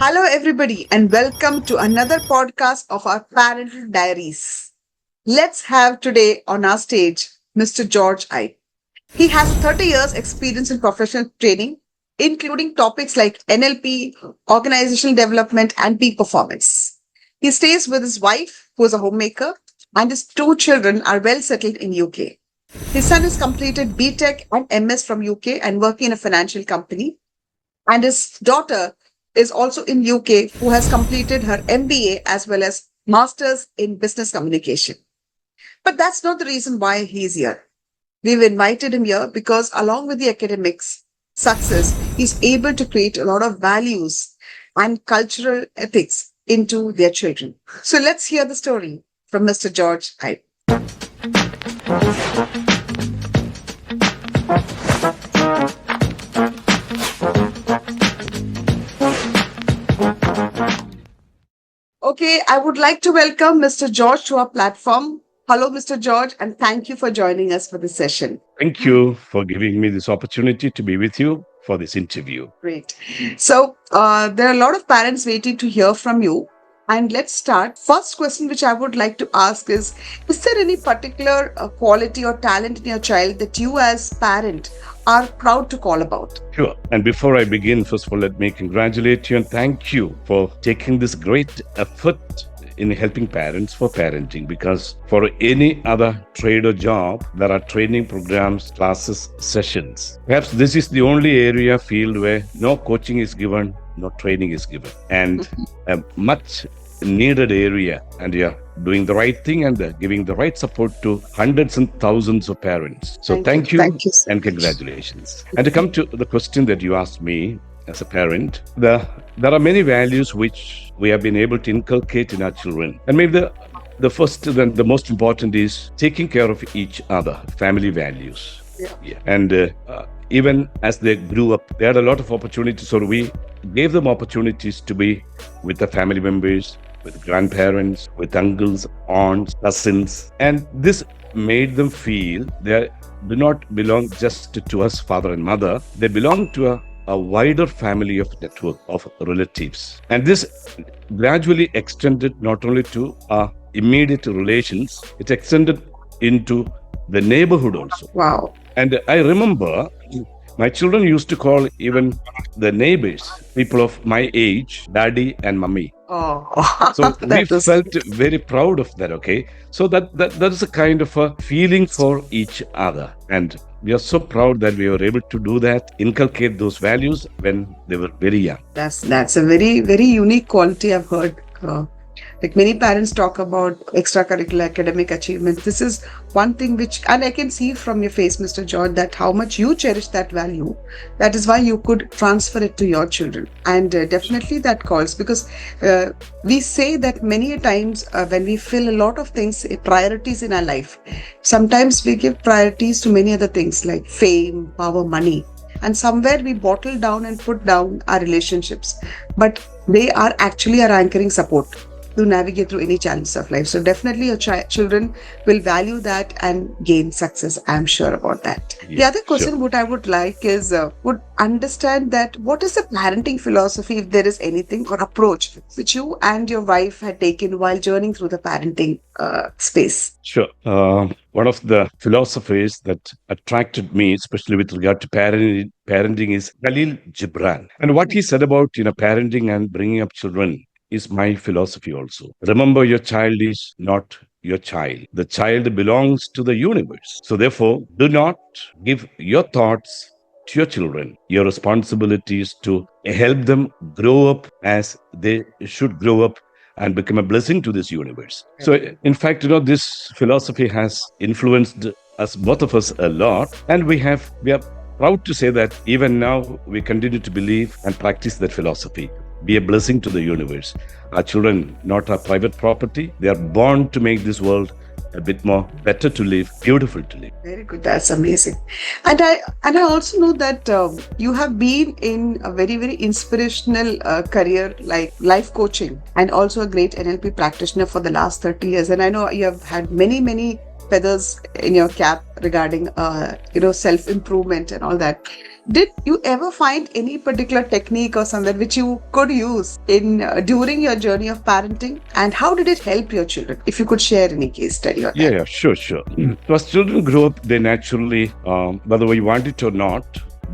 Hello, everybody, and welcome to another podcast of our Parental Diaries. Let's have today on our stage Mr. George Iype. He has 30 years experience in professional training, including topics like NLP, organizational development, and peak performance. He stays with his wife, who is a homemaker, and his two children are well settled in UK. His son has completed BTech and MS from UK and working in a financial company. And his daughter is also in UK, who has completed her MBA as well as Masters in Business Communication. But that's not the reason why he's here. We've invited him here because along with the academics success, he's able to create a lot of values and cultural ethics into their children. So let's hear the story from Mr. George Iype. Okay, I would like to welcome Mr. George to our platform. Hello, Mr. George, and thank you for joining us for this session. Thank you for giving me this opportunity to be with you for this interview. Great. So, there are a lot of parents waiting to hear from you. And let's start. First question which I would like to ask is there any particular quality or talent in your child that you as parent are proud to call about? Sure. And before I begin, first of all, let me congratulate you and thank you for taking this great effort in helping parents for parenting, because for any other trade or job, there are training programs, classes, sessions. Perhaps this is the only area field where no coaching is given, no training is given, and a much needed area, and you're doing the right thing and giving the right support to hundreds and thousands of parents. So thank you and congratulations. And to come to the question that you asked me as a parent, there are many values which we have been able to inculcate in our children. And maybe the first and the most important is taking care of each other, family values. Yeah. And even as they grew up, they had a lot of opportunities. So we gave them opportunities to be with the family members, with grandparents, with uncles, aunts, cousins. And this made them feel they do not belong just to us, father and mother. They belong to a wider family of network of relatives. And this gradually extended not only to our immediate relations, it extended into the neighborhood also. Wow. And I remember my children used to call even the neighbors, people of my age, daddy and mummy. Oh, so we felt very proud of that. Okay, so that is a kind of a feeling for each other, and we are so proud that we were able to do that, inculcate those values when they were very young. That's a very, very unique quality I've heard. Like many parents talk about extracurricular academic achievements. This is one thing which, and I can see from your face, Mr. George, that how much you cherish that value. That is why you could transfer it to your children. And definitely that calls, because we say that many a times when we feel a lot of things, priorities in our life, sometimes we give priorities to many other things like fame, power, money. And somewhere we bottle down and put down our relationships. But they are actually our anchoring support to navigate through any challenges of life. So definitely your children will value that and gain success. I'm sure about that. The other question what I would like is, would understand that what is the parenting philosophy, if there is anything, or approach which you and your wife had taken while journeying through the parenting space? Sure. One of the philosophies that attracted me, especially with regard to parenting, is Khalil Gibran. And what he said about parenting and bringing up children is my philosophy also. Remember, your child is not your child. The child belongs to the universe. So therefore, do not give your thoughts to your children. Your responsibility is to help them grow up as they should grow up and become a blessing to this universe. So in fact, this philosophy has influenced us, both of us, a lot. And we are proud to say that even now we continue to believe and practice that philosophy. Be a blessing to the universe. Our children, not our private property. They are born to make this world a bit more better to live, beautiful to live. Very good. That's amazing. And I also know that you have been in a very, very inspirational career like life coaching, and also a great NLP practitioner for the last 30 years. And I know you have had many feathers in your cap regarding, self improvement and all that. Did you ever find any particular technique or something which you could use in during your journey of parenting, and how did it help your children? If you could share any case study on Yeah, that. yeah, sure, sure. So as children grow up, they naturally, whether we want it or not,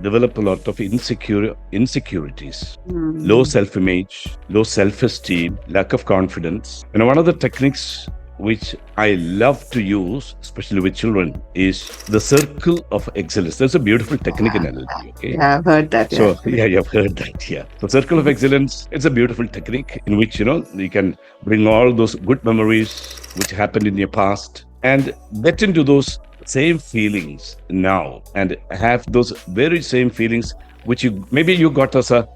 develop a lot of insecurities, low Hmm. self-image, low self-esteem, lack of confidence. And one of the techniques which I love to use, especially with children, is the circle of excellence. There's a beautiful technique in Yeah, NLP. Okay, yeah, I've heard that. Yeah. so yeah, you've heard that. Yeah, the circle of excellence. It's a beautiful technique in which you can bring all those good memories which happened in your past and get into those same feelings now and have those very same feelings which you maybe you got as a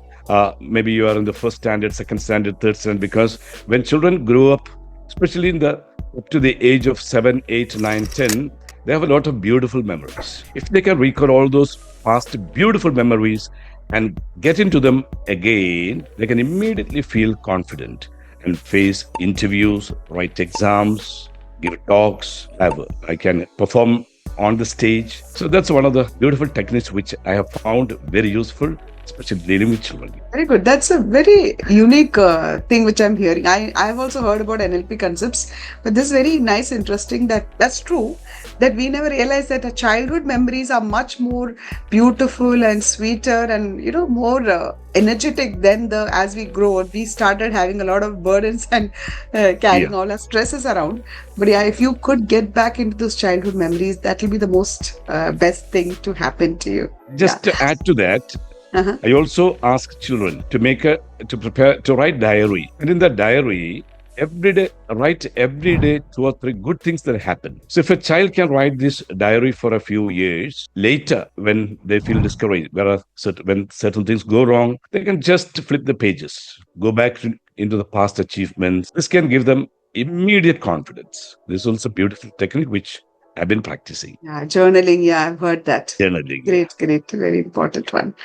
maybe you are in the first standard, second standard, third standard. Because when children grow up, especially in the up to the age of 7, 8, 9, 10, they have a lot of beautiful memories. If they can recall all those past beautiful memories and get into them again, they can immediately feel confident and face interviews, write exams, give talks. I can perform on the stage. So that's one of the beautiful techniques which I have found very useful, especially dealing with children. Very good. That's a very unique thing which I'm hearing. I've also heard about NLP concepts, but this is very nice, interesting. That's true. That we never realized that our childhood memories are much more beautiful and sweeter and more energetic than the as we grow. We started having a lot of burdens and Yeah. carrying all our stresses around. But yeah, if you could get back into those childhood memories, that will be the most best thing to happen to you. Yeah. Just to add to that, Uh-huh. I also ask children to prepare to write diary, and in that diary, every day write every day 2 or 3 good things that happen. So if a child can write this diary for a few years, later when they feel discouraged, when certain things go wrong, they can just flip the pages, go back into the past achievements. This can give them immediate confidence. This is also a beautiful technique which I've been practicing. Yeah, journaling. Yeah, I've heard that. Journaling, yeah. Great, great. Very important one.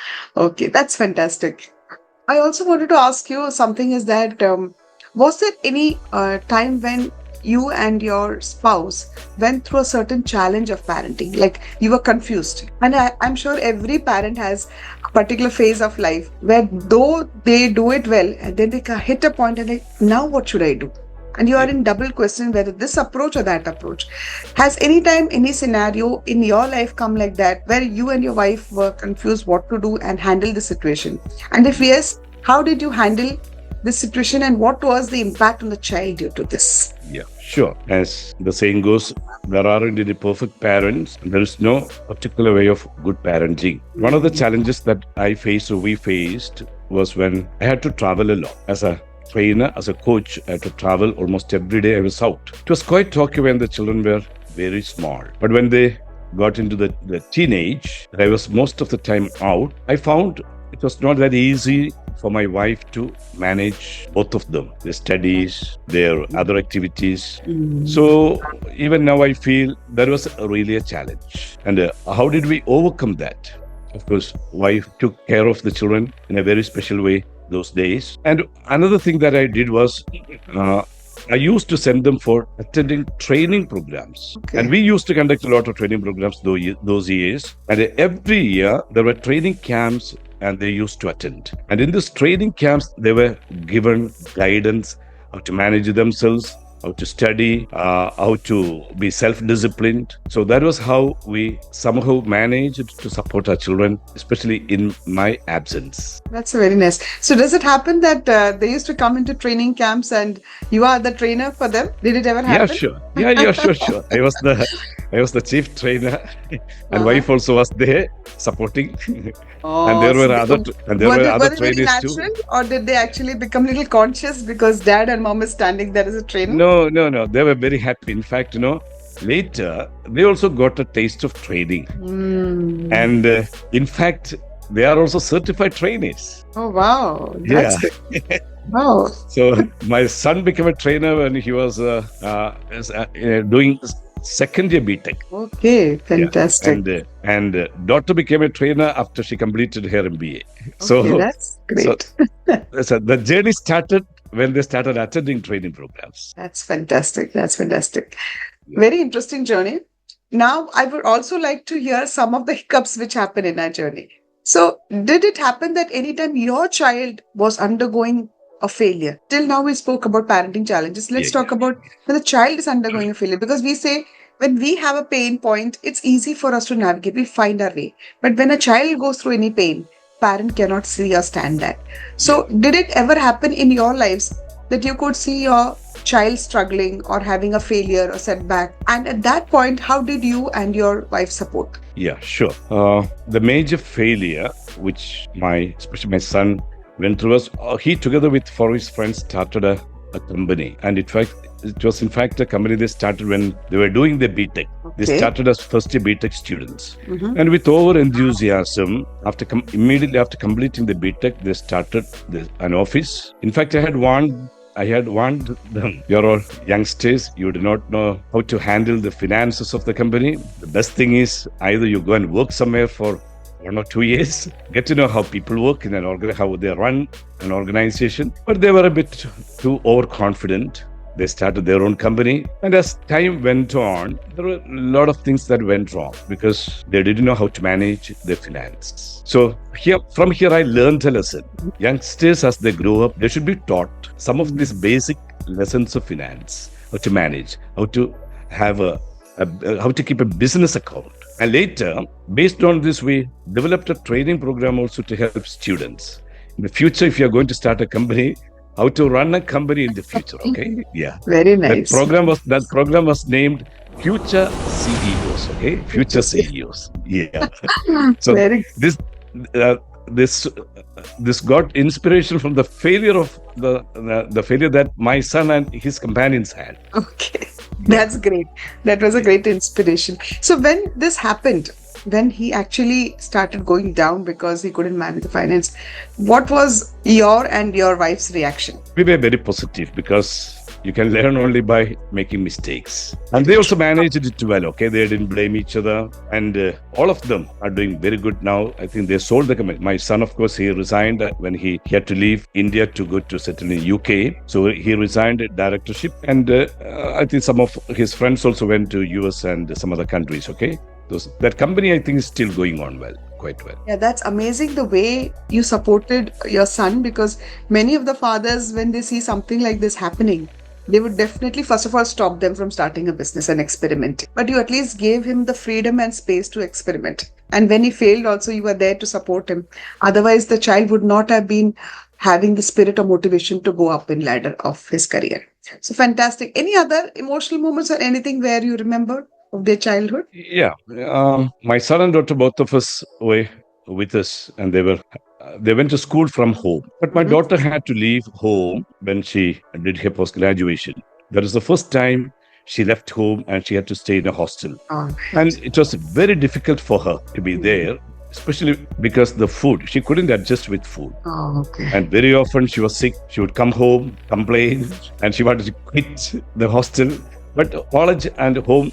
Okay, that's fantastic. I also wanted to ask you something is that was there any time when you and your spouse went through a certain challenge of parenting? Like you were confused. And I'm sure every parent has a particular phase of life where though they do it well, and then they hit a point and like, now what should I do? And you are Yeah. in double question whether this approach or that approach. Has any time, any scenario in your life come like that where you and your wife were confused what to do and handle the situation? And if yes, how did you handle this situation and what was the impact on the child due to this? Yeah, sure. As the saying goes, there aren't any perfect parents. There is no particular way of good parenting. One of the challenges that I faced or we faced was when I had to travel a lot. As a trainer, as a coach, I had to travel almost every day. I was out. It was quite okay when the children were very small. But when they got into the teenage, I was most of the time out. I found it was not that easy for my wife to manage both of them, their studies, their other activities. So even now, I feel there was really a challenge. And how did we overcome that? Of course, wife took care of the children in a very special way those days. And another thing that I did was I used to send them for attending training programs. And Okay. we used to conduct a lot of training programs those years. And every year there were training camps and they used to attend. And in these training camps, they were given guidance how to manage themselves, how to study, how to be self-disciplined. So that was how we somehow managed to support our children, especially in my absence. That's very nice. So does it happen that they used to come into training camps and you are the trainer for them? Did it ever Yeah, happen? sure. Yeah, sure. I was the chief trainer, and Uh-huh. wife also was there supporting. and Oh, there so were other and there were were other they very trainees too. natural, or did they actually become a little conscious because dad and mom is standing there as a trainer? No, no, no. They were very happy. In fact, later they also got a taste of training, Hmm. and in fact, they are also certified trainees. Oh wow, Yeah. that's good. Wow. So my son became a trainer when he was doing second year BTech. Okay, Yeah, fantastic. and daughter became a trainer after she completed her MBA. Okay, So, that's so, great. so the journey started when they started attending training programs. That's fantastic. That's fantastic. Very interesting journey. Now, I would also like to hear some of the hiccups which happen in our journey. So, did it happen that anytime your child was undergoing a failure? Till now, we spoke about parenting challenges. Yeah, Let's yeah. talk about when the child is undergoing a failure, because we say when we have a pain point, it's easy for us to navigate. We find our way. But when a child goes through any pain, parent cannot see or stand that. Yeah. So, did it ever happen in your lives that you could see your child struggling or having a failure or setback? And at that point, how did you and your wife support? Yeah, sure. The major failure which especially my son went through was he together with four his friends started a company, and it was in fact a company they started when they were doing their BTech. They Okay. started as first year BTech students, Mhm. and with over enthusiasm, immediately after completing the BTech, they started an office. In fact, I had warned them, you're all youngsters, you do not know how to handle the finances of the company. The best thing is either you go and work somewhere for 1 or 2 years, get to know how people work in how they run an organization. But they were a bit too overconfident. They started their own company. And as time went on, there were a lot of things that went wrong because they didn't know how to manage their finance. So from here, I learned a lesson. Youngsters, as they grow up, they should be taught some of these basic lessons of finance, how to manage, how to have how to keep a business account. And later, based on this, we developed a training program also to help students. In the future, if you're going to start a company, how to run a company in the future. Okay. Yeah. Very nice. That program was named Future CEOs. Okay. Future CEOs. Yeah. So Very this uh, this this got inspiration from the failure of the failure that my son and his companions had. okay. Yeah. That's great. That was a great inspiration. So when this happened, when he actually started going down because he couldn't manage the finance, what was your and your wife's reaction? We were very positive because you can learn only by making mistakes. And they also managed it well, okay? They didn't blame each other. And all of them are doing very good now. I think they sold the company. My son, of course, he resigned when he had to leave India to go to settle in UK. So he resigned directorship. And I think some of his friends also went to US and some other countries, okay? That company, I think, is still going on well, quite well. Yeah, that's amazing the way you supported your son, because many of the fathers, when they see something like this happening, they would definitely, first of all, stop them from starting a business and experimenting. But you at least gave him the freedom and space to experiment. And when he failed, also, you were there to support him. Otherwise, the child would not have been having the spirit or motivation to go up in ladder of his career. So fantastic. Any other emotional moments or anything where you remember of their childhood? Yeah, my son and daughter, both of us were with us, and they went to school from home. But my Mhm. daughter had to leave home when she did her post graduation. That is the first time she left home, and she had to stay in a hostel. Oh, And it was very difficult for her to be there, especially because the food, she couldn't adjust with food. oh, okay. And very often she was sick. She would come home, complain, and she wanted to quit the hostel. But college and home,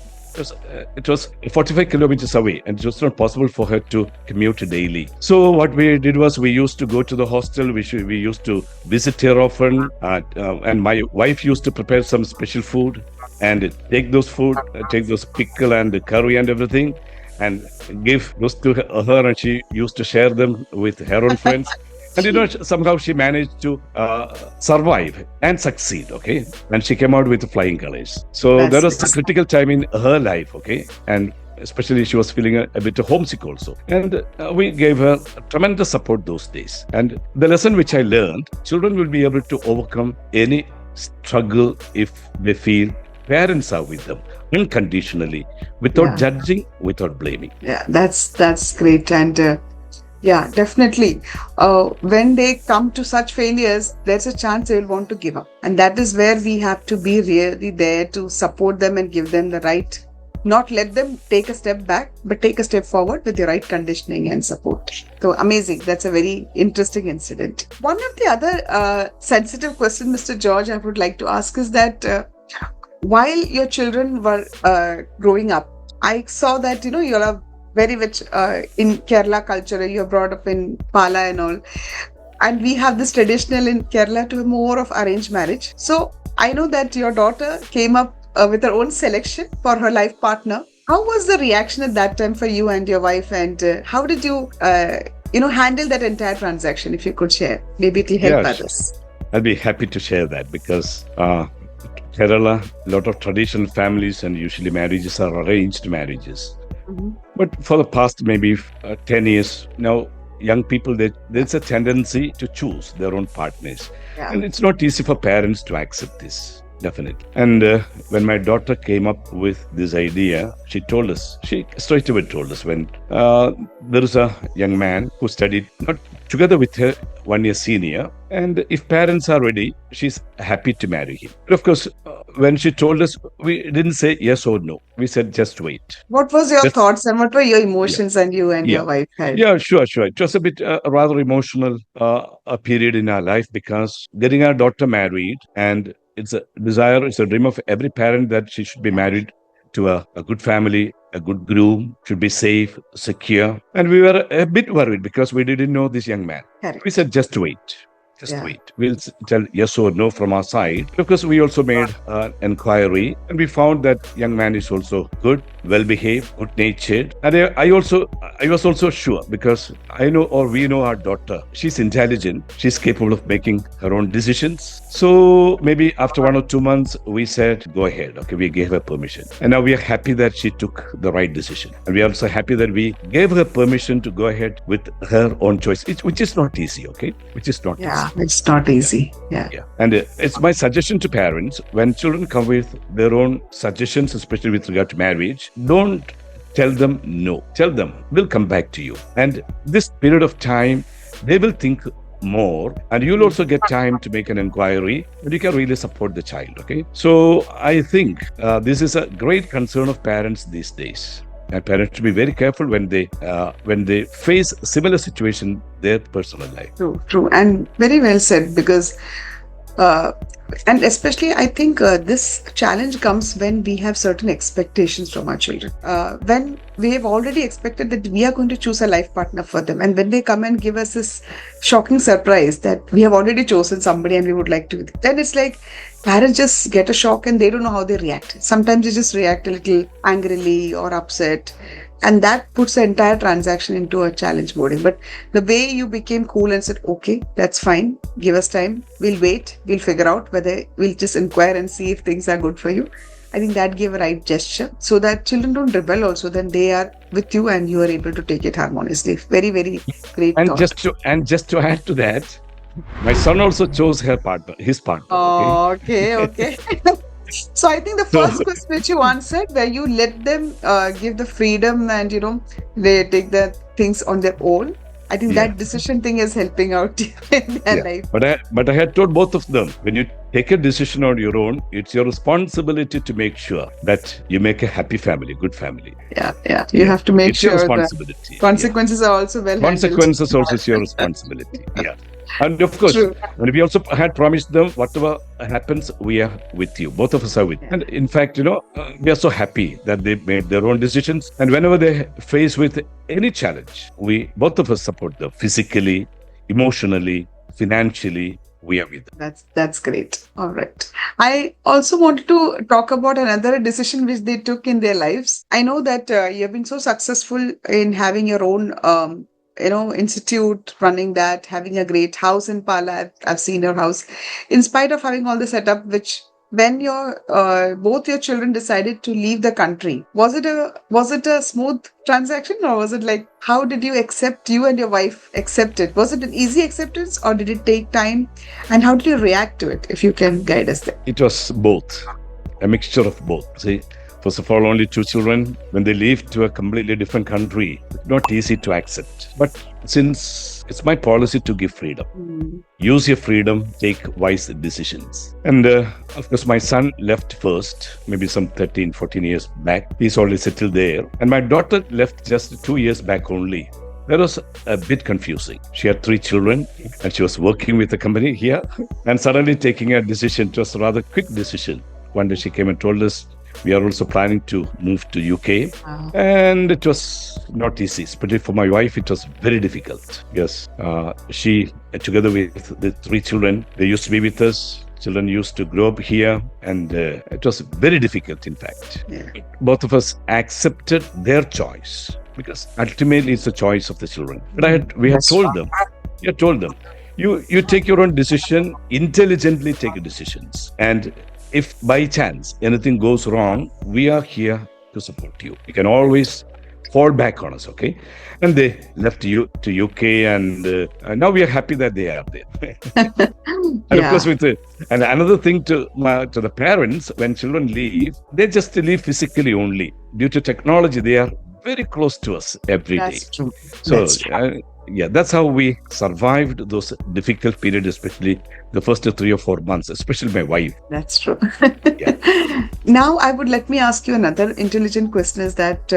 it was 45 kilometers away, and it was not possible for her to commute daily. So what we did was we used to go to the hostel. We used to visit her often, and my wife used to prepare some special food and take those pickle and curry and everything, and give those to her, and she used to share them with her own friends. And somehow she managed to survive and succeed, okay? And she came out with flying colors. So That's that was a nice. critical time in her life, okay? And especially she was feeling a bit homesick also. And we gave her tremendous support those days. And the lesson which I learned, children will be able to overcome any struggle if they feel parents are with them unconditionally, without Yeah. judging, without blaming. Yeah, that's great. And yeah, definitely. When they come to such failures, there's a chance they will want to give up. And that is where we have to be really there to support them and give them the right, not let them take a step back, but take a step forward with the right conditioning and support. So amazing. That's a very interesting incident. One of the other sensitive questions, Mr. George, I would like to ask is that while your children were growing up, I saw that, you are very much in Kerala culture. You're brought up in Pala and all. And we have this traditional in Kerala to have more of arranged marriage. So I know that your daughter came up with her own selection for her life partner. How was the reaction at that time for you and your wife, and how did you, handle that entire transaction? If you could share, maybe it will help Yeah, others. I'll be happy to share that because Kerala, a lot of traditional families and usually marriages are arranged marriages. Mhm. But for the past maybe 10 years now, young people, there's a tendency to choose their own partners. Yeah, And it's not easy for parents to accept this, definitely. And when my daughter came up with this idea, she straight away told us when there is a young man who studied not together with her 1 year senior. And if parents are ready, she's happy to marry him. But of course, when she told us, we didn't say yes or no. We said just wait. what was your Just thoughts and what were your yeah. emotions, and you and Yeah. your wife had? Yeah, sure, sure. It was a bit rather emotional a period in our life because getting our daughter married, and it's a desire, it's a dream of every parent that she should be Yeah, married to a good family, a good groom, should be safe, secure. And we were a bit worried because we didn't know this young man. We correct. said, just wait. Just Yeah. wait. We'll tell yes or no from our side. Because we also made an inquiry and we found that young man is also good, well behaved, good natured. And I was also sure because I know or we know our daughter. She's intelligent. She's capable of making her own decisions. So maybe after 1 or 2 months, we said, go ahead. Okay, we gave her permission. And now we are happy that she took the right decision. And we are also happy that we gave her permission to go ahead with her own choice, which is not easy, okay? Which is not easy. Yeah, it's not easy. Yeah. Yeah. And it's my suggestion to parents when children come with their own suggestions, especially with regard to marriage, don't tell them no. Tell them, we'll come back to you. And this period of time, they will think more and you'll also get time to make an inquiry and you can really support the child. Okay. So I think this is a great concern of parents these days. And parents should be very careful when they face similar situation in their personal life. True, true, and very well said. Because uh, and especially I think this challenge comes when we have certain expectations from our children, when we have already expected that we are going to choose a life partner for them, and when they come and give us this shocking surprise that we have already chosen somebody and we would like to, then it's like parents just get a shock and they don't know how they react. Sometimes they just react a little angrily or upset, and that puts the entire transaction into a challenge mode. But the way you became cool and said, okay, that's fine, give us time, we'll wait, we'll figure out whether we'll just inquire and see if things are good for you. I think that gave a right gesture so that children don't rebel also, then they are with you and you are able to take it harmoniously. Very, very great And thought. just to add to that, my son also chose his partner. Okay. Oh, okay, okay. So I think the So first question which you answered, where you let them give the freedom and they take the things on their own. I think yeah, that decision thing is helping out in their yeah. life. But I had told both of them when you take a decision on your own, it's your responsibility to make sure that you make a happy family, good family. Yeah, yeah. You Yeah. have to make It's your sure the responsibility. Yeah. consequences are also well handled. Consequences also is your responsibility. Yeah. And of course, True. and we also had promised them whatever happens, we are with you. Both of us are with you. And in fact, we are so happy that they made their own decisions. And whenever they face with any challenge, we both of us support them physically, emotionally, financially. We are with them. That's great. All right. I also wanted to talk about another decision which they took in their lives. I know that you have been so successful in having your own institute, running that, having a great house in Pala. I've seen your house. In spite of having all the setup, which when your both your children decided to leave the country, was it a smooth transaction, or was it like, how did you and your wife accept it? Was it an easy acceptance or did it take time? And how did you react to it? If you can guide us there. It was both, a mixture of both. See, first of all, only 2 children, when they leave to a completely different country, it's not easy to accept. But since it's my policy to give freedom, use your freedom, take wise decisions. And of course, my son left first, maybe some 13, 14 years back. He's already settled there. And my daughter left just 2 years back only. That was a bit confusing. She had 3 children and she was working with the company here and suddenly taking a decision. It was a rather quick decision. One day she came and told us, we are also planning to move to UK. Wow. And it was not easy, especially for my wife. It was very difficult. Yes, she, together with the 3 children, they used to be with us Children used to grow up here, and it was very difficult, in fact. Yeah. Both of us accepted their choice because ultimately it's the choice of the children. But we had That's told them, we had told them, you take your own decision, intelligently take decisions. And if by chance anything goes wrong, we are here to support you. You can always fall back on us, okay? And they left you to UK, and now we are happy that they are there. And of course, Yeah, and another thing to the parents, when children leave, they just leave physically only. Due to technology, they are very close to us every day. that's true. So, That's true. yeah, that's how we survived those difficult periods, especially the first 3 or 4 months, especially my wife. That's true. Yeah. Now, let me ask you another intelligent question is that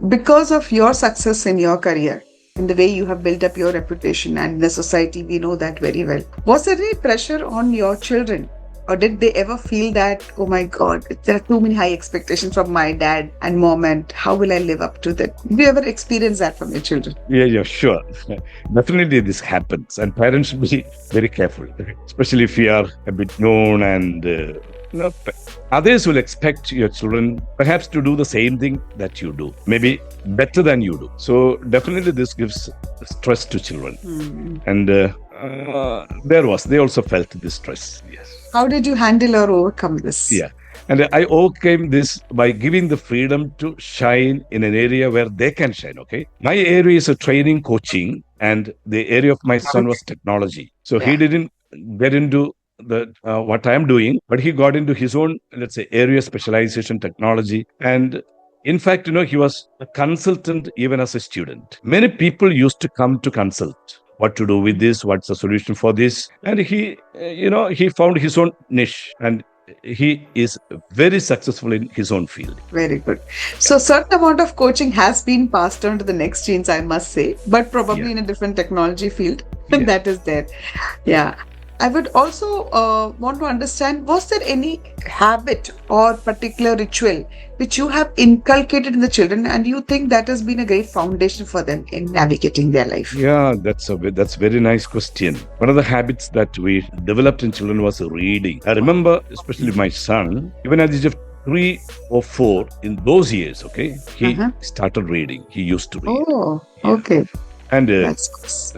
because of your success in your career, in the way you have built up your reputation and the society, we know that very well. Was there any pressure on your children? Or did they ever feel that, oh my God, there are too many high expectations from my dad and mom, and how will I live up to that? Have you ever experienced that from your children? Yeah, sure. Definitely this happens, and parents should be very careful, especially if you are a bit known, and others will expect your children perhaps to do the same thing that you do, maybe better than you do. So definitely this gives stress to children, and they also felt this stress. Yes. How did you handle or overcome this? Yeah. And I overcame this by giving the freedom to shine in an area where they can shine. Okay. My area is a training coaching, and the area of my son was technology. So he Yeah. didn't get into the what I am doing, but he got into his own, let's say, area specialization technology. And in fact, he was a consultant even as a student. Many people used to come to consult what to do with this, what's the solution for this. And he found his own niche, and he is very successful in his own field. Very good. So, certain amount of coaching has been passed on to the next genes, I must say, but Yeah. probably in a different technology field Yeah. that is there. Yeah. I would also want to understand, was there any habit or particular ritual which you have inculcated in the children and you think that has been a great foundation for them in navigating their life? Yeah, that's very nice question. One of the habits that we developed in children was reading. I remember, especially my son, even at the age of 3 or 4, in those years, okay, he Uh-huh. started reading. He used to read. Oh, Yeah. okay. And That's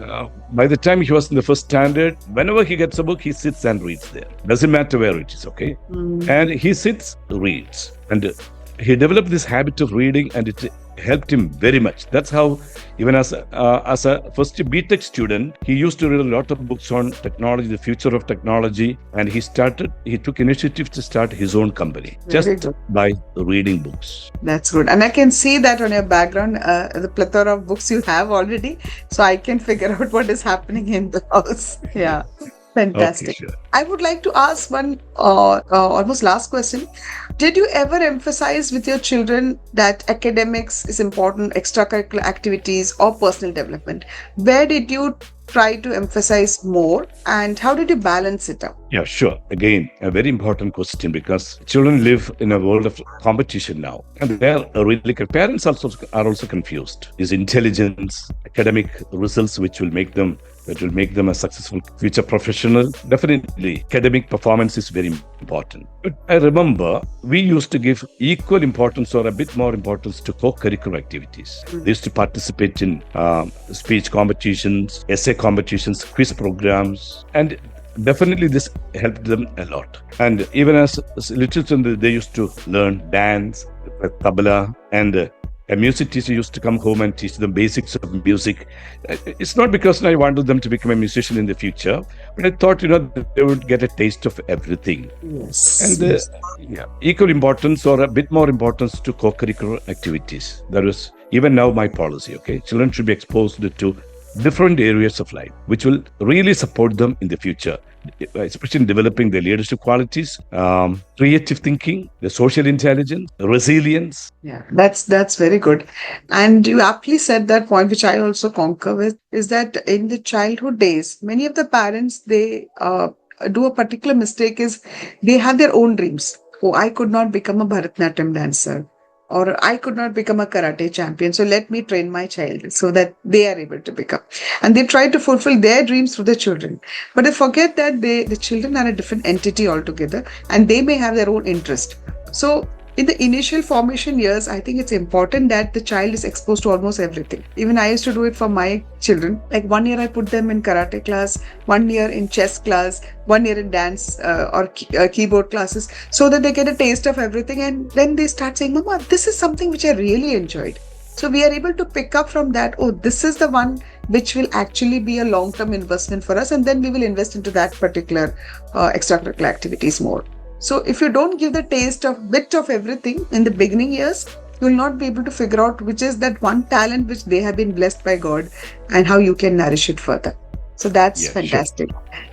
by the time he was in the first standard, whenever he gets a book, he sits and reads there. Doesn't matter where it is, okay? mm, And he sits, reads. And he developed this habit of reading, and it helped him very much. That's how, even as a first BTech student, he used to read a lot of books on technology, the future of technology, and he took initiative to start his own company very just good. by reading books. That's good. And I can see that on your background, the plethora of books you have already. So I can figure out what is happening in the house. Yeah. Okay, Fantastic. sure. I would like to ask one almost last question. Did you ever emphasize with your children that academics is important, extracurricular activities, or personal development? Where did you try to emphasize more, and how did you balance it out? Yeah, sure. Again, a very important question, because children live in a world of competition now, and they are really parents also are also confused. Is intelligence, academic results, that will make them a successful future professional? Definitely, academic performance is very important. But I remember we used to give equal importance, or a bit more importance, to co-curricular activities. They used to participate in speech competitions, essay competitions, quiz programs, and definitely this helped them a lot. And even as little children, they used to learn dance, tabla, and a music teacher used to come home and teach them basics of music. It's not because I wanted them to become a musician in the future, but I thought, they would get a taste of everything. Yes. And equal importance, or a bit more importance, to co-curricular activities. That is even now my policy. Okay, children should be exposed to different areas of life, which will really support them in the future, especially in developing their leadership qualities, creative thinking, the social intelligence, resilience. Yeah, that's very good. And you aptly said that point, which I also concur with, is that in the childhood days, many of the parents, they do a particular mistake is they have their own dreams. Oh, I could not become a Bharatanatyam dancer. or I could not become a karate champion, so let me train my child so that they are able to become. And they try to fulfill their dreams through the children. But they forget that the children are a different entity altogether, and they may have their own interest. So in the initial formation years, I think it's important that the child is exposed to almost everything. Even I used to do it for my children. Like 1 year, I put them in karate class, 1 year in chess class, 1 year in dance or keyboard classes, so that they get a taste of everything. And then they start saying, Mama, this is something which I really enjoyed. So we are able to pick up from that, oh, this is the one which will actually be a long term investment for us. And then we will invest into that particular extracurricular activities more. So if you don't give the taste of bit of everything in the beginning years, you will not be able to figure out which is that one talent which they have been blessed by God and how you can nourish it further. So that's Yeah, sure. fantastic.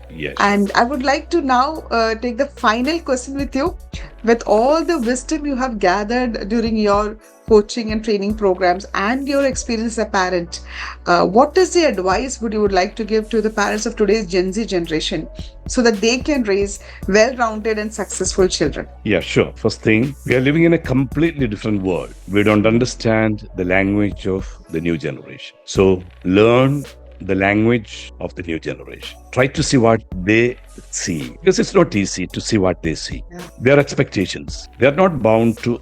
Yeah, sure. And I would like to now take the final question with you. With all the wisdom you have gathered during your coaching and training programs and your experience as a parent, what is the advice would you would like to give to the parents of today's Gen Z generation so that they can raise well-rounded and successful children? Yeah, sure. First thing, we are living in a completely different world. We don't understand the language of the new generation. So learn the language of the new generation. Try to see what they see, because it's not easy to see what they see. Yeah. Their expectations. They are not bound to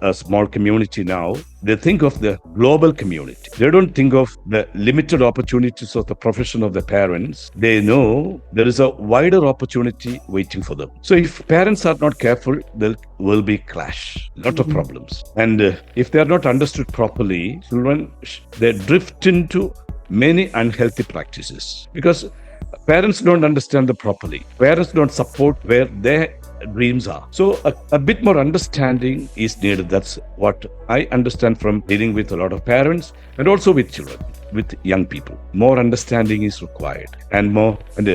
a small community now. They think of the global community. They don't think of the limited opportunities of the profession of the parents. They know there is a wider opportunity waiting for them. So if parents are not careful, there will be clash, lot of problems. And if they are not understood properly, children, they drift into many unhealthy practices because parents don't understand them properly. Parents don't support where their dreams are. So a bit more understanding is needed. That's what I understand from dealing with a lot of parents and also with children, with young people. More understanding is required and more. And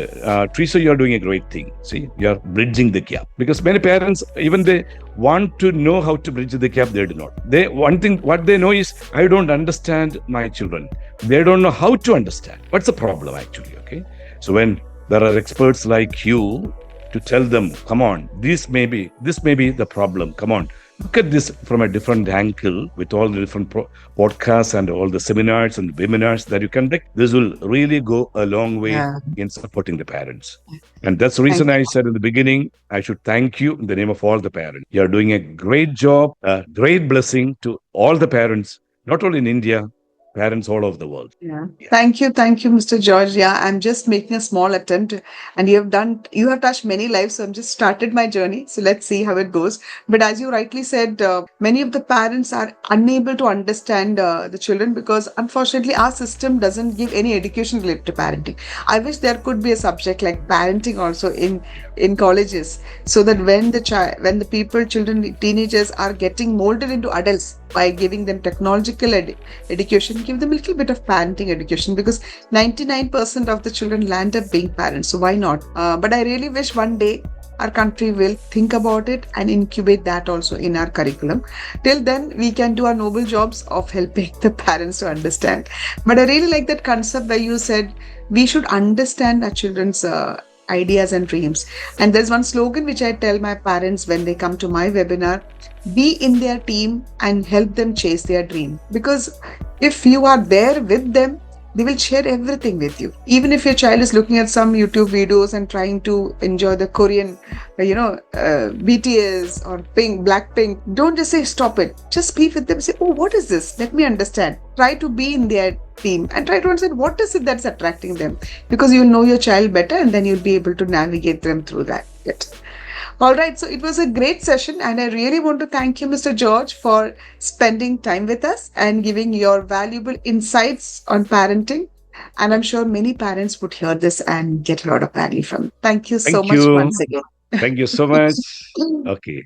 Teresa, you're doing a great thing. See, you're bridging the gap because many parents, even they want to know how to bridge the gap, they do not. They one thing what they know is I don't understand my children. They don't know how to understand. What's the problem actually? Okay. So when there are experts like you to tell them, come on, this may be the problem. Come on, look at this from a different angle with all the different podcasts and all the seminars and webinars that you conduct. This will really go a long way Yeah. in supporting the parents. And that's the Thank reason I you. said in the beginning, I should thank you in the name of all the parents. You're doing a great job, a great blessing to all the parents, not only in India, parents all over the world. Yeah. Thank you, Mr. George. Yeah, I'm just making a small attempt, and you have touched many lives. So I'm just started my journey. So let's see how it goes. But as you rightly said, many of the parents are unable to understand the children because unfortunately our system doesn't give any education related to parenting. I wish there could be a subject like parenting also in colleges, so that when the people, children, teenagers are getting molded into adults by giving them technological education, give them a little bit of parenting education because 99% of the children land up being parents. So why not? But I really wish one day our country will think about it and incubate that also in our curriculum. Till then, we can do our noble jobs of helping the parents to understand. But I really like that concept where you said we should understand our children's ideas and dreams. And there's one slogan which I tell my parents when they come to my webinar: be in their team and help them chase their dream. Because if you are there with them, they will share everything with you. Even if your child is looking at some YouTube videos and trying to enjoy the Korean, BTS or Blackpink, don't just say stop it. Just be with them. Say, oh, what is this? Let me understand. Try to be in their team and try to understand what is it that's attracting them. Because you'll know your child better and then you'll be able to navigate them through that. All right, so it was a great session, and I really want to thank you, Mr. George, for spending time with us and giving your valuable insights on parenting. And I'm sure many parents would hear this and get a lot of value from it. Thank you so Thank much you. once again. Thank you so much. Okay.